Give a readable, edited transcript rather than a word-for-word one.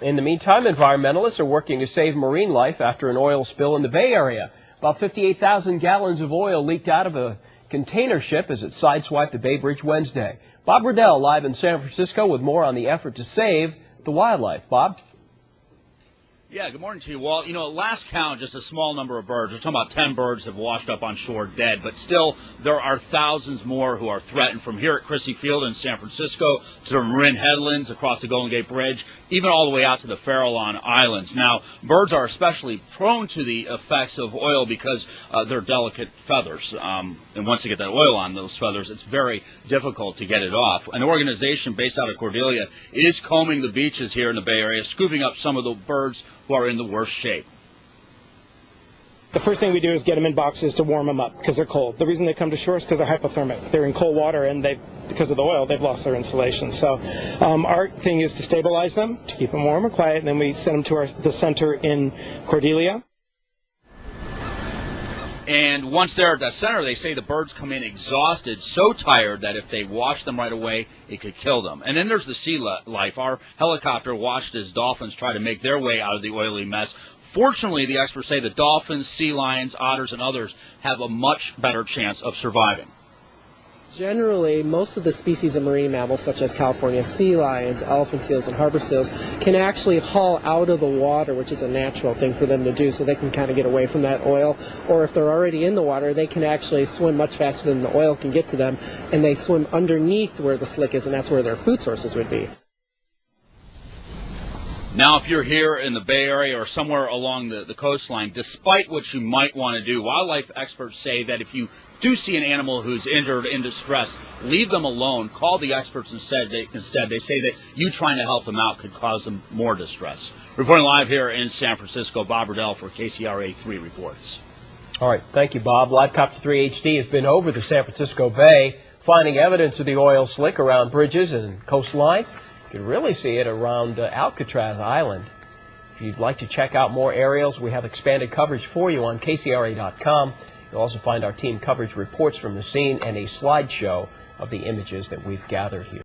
In the meantime, environmentalists are working to save marine life after an oil spill in the Bay Area. About 58,000 gallons of oil leaked out of a container ship as it sideswiped the Bay Bridge Wednesday. Bob Riddell live in San Francisco with more on the effort to save the wildlife. Bob? Yeah, good morning to you, Walt. You know, at last count, just a small number of birds. We're talking about 10 birds have washed up on shore dead, but still there are thousands more who are threatened from here at Crissy Field in San Francisco to the Marin Headlands across the Golden Gate Bridge, even all the way out to the Farallon Islands. Now, birds are especially prone to the effects of oil because they're delicate feathers. And once they get that oil on those feathers, it's very difficult to get it off. An organization based out of Cordelia is combing the beaches here in the Bay Area, scooping up some of the birds who are in the worst shape. The first thing we do is get them in boxes to warm them up because they're cold. The reason they come to shore is because they're hypothermic. They're in cold water, and because of the oil, they've lost their insulation. So our thing is to stabilize them, to keep them warm and quiet, and then we send them to the center in Cordelia. And once they're at that center, they say the birds come in exhausted, so tired that if they wash them right away, it could kill them. And then there's the sea life. Our helicopter watched as dolphins try to make their way out of the oily mess. Fortunately, the experts say the dolphins, sea lions, otters, and others have a much better chance of surviving. Generally, most of the species of marine mammals, such as California sea lions, elephant seals, and harbor seals, can actually haul out of the water, which is a natural thing for them to do, so they can kind of get away from that oil. Or if they're already in the water, they can actually swim much faster than the oil can get to them, and they swim underneath where the slick is, and that's where their food sources would be. Now, if you're here in the Bay Area or somewhere along the coastline, despite what you might want to do, wildlife experts say that if you do see an animal who's injured, in distress, leave them alone. Call the experts instead. They say that you trying to help them out could cause them more distress. Reporting live here in San Francisco, Bob Riddell for KCRA 3 reports. All right, thank you, Bob. Live Copter 3 HD has been over the San Francisco Bay, finding evidence of the oil slick around bridges and coastlines. You can really see it around Alcatraz Island. If you'd like to check out more aerials, we have expanded coverage for you on KCRA.com. You'll also find our team coverage reports from the scene and a slideshow of the images that we've gathered here.